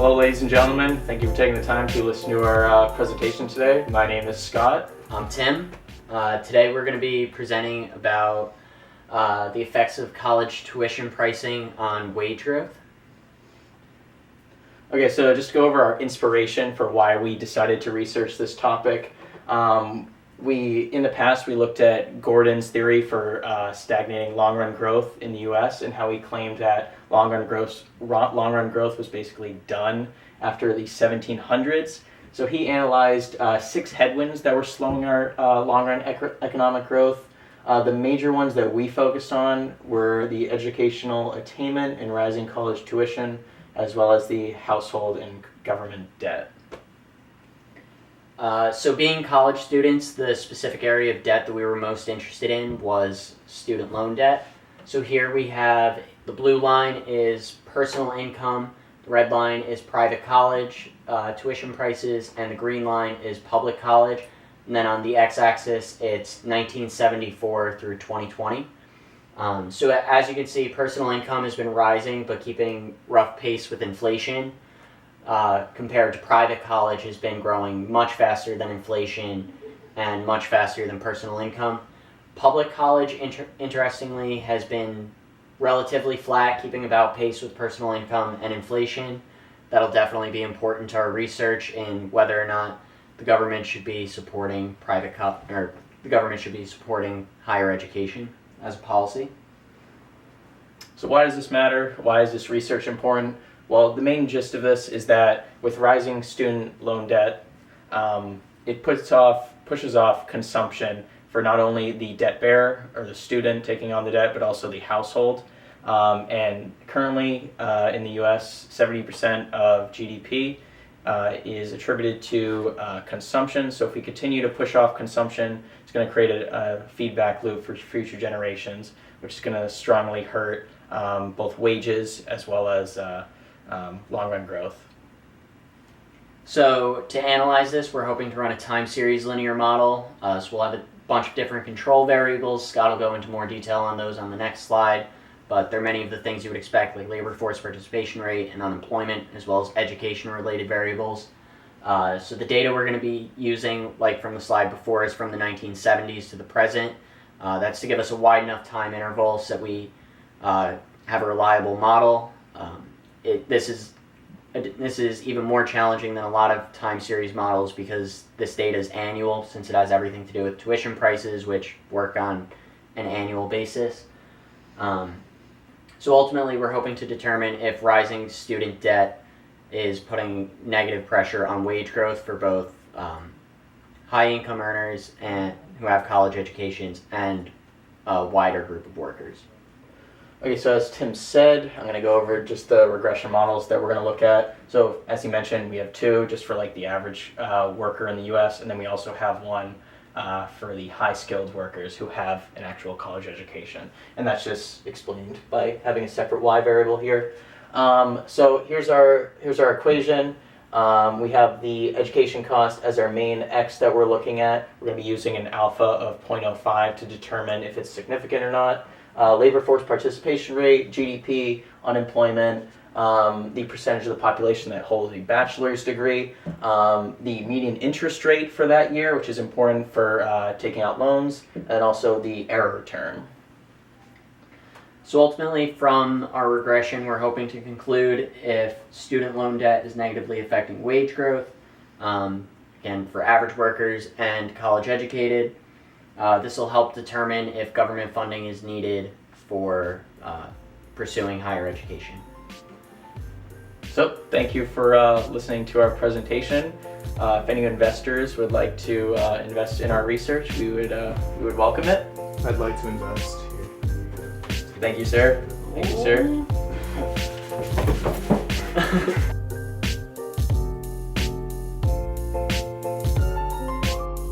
Hello ladies and gentlemen, thank you for taking the time to listen to our presentation today. My name is Scott. I'm Tim. Today we're going to be presenting about the effects of college tuition pricing on wage growth. Okay, so just to go over our inspiration for why we decided to research this topic. In the past we looked at Gordon's theory for stagnating long-run growth in the U.S. and how he claimed that long-run growth was basically done after the 1700s. So he analyzed 6 headwinds that were slowing our long-run economic growth. The major ones that we focused on were the educational attainment and rising college tuition, as well as the household and government debt. So being college students, the specific area of debt that we were most interested in was student loan debt. So here we have the blue line is personal income, the red line is private college tuition prices, and the green line is public college. And then on the x-axis, it's 1974 through 2020. So as you can see, personal income has been rising, but keeping rough pace with inflation. Compared to private college has been growing much faster than inflation and much faster than personal income. Public college, interestingly, has been relatively flat, keeping about pace with personal income and inflation. That'll definitely be important to our research in whether or not the government should be supporting the government should be supporting higher education as a policy. So why does this matter? Why is this research important? Well, the main gist of this is that with rising student loan debt, it pushes off consumption for not only the debt bearer or the student taking on the debt, but also the household. And currently in the U.S., 70% of GDP is attributed to consumption. So if we continue to push off consumption, it's going to create a feedback loop for future generations, which is going to strongly hurt both wages as well as long-run growth. So to analyze this, we're hoping to run a time series linear model. So we'll have a bunch of different control variables. Scott will go into more detail on those on the next slide, but there are many of the things you would expect, like labor force participation rate and unemployment, as well as education-related variables. So the data we're going to be using, like from the slide before, is from the 1970s to the present. That's to give us a wide enough time interval so that we have a reliable model. This is even more challenging than a lot of time series models because this data is annual, since it has everything to do with tuition prices, which work on an annual basis. So ultimately, we're hoping to determine if rising student debt is putting negative pressure on wage growth for both high-income earners and who have college educations and a wider group of workers. Okay, so as Tim said, I'm going to go over just the regression models that we're going to look at. So as he mentioned, we have 2 just for like the average worker in the U.S., and then we also have one for the high-skilled workers who have an actual college education. And that's just explained by having a separate y variable here. So here's our equation. We have the education cost as our main x that we're looking at. We're going to be using an alpha of 0.05 to determine if it's significant or not. Labor force participation rate, GDP, unemployment, the percentage of the population that holds a bachelor's degree, the median interest rate for that year, which is important for taking out loans, and also the error term. So ultimately, from our regression, we're hoping to conclude if student loan debt is negatively affecting wage growth, again, for average workers and college educated. This will help determine if government funding is needed for pursuing higher education. So thank you for listening to our presentation. If any investors would like to invest in our research, we would welcome it. I'd like to invest here. Thank you, sir. Thank you, sir.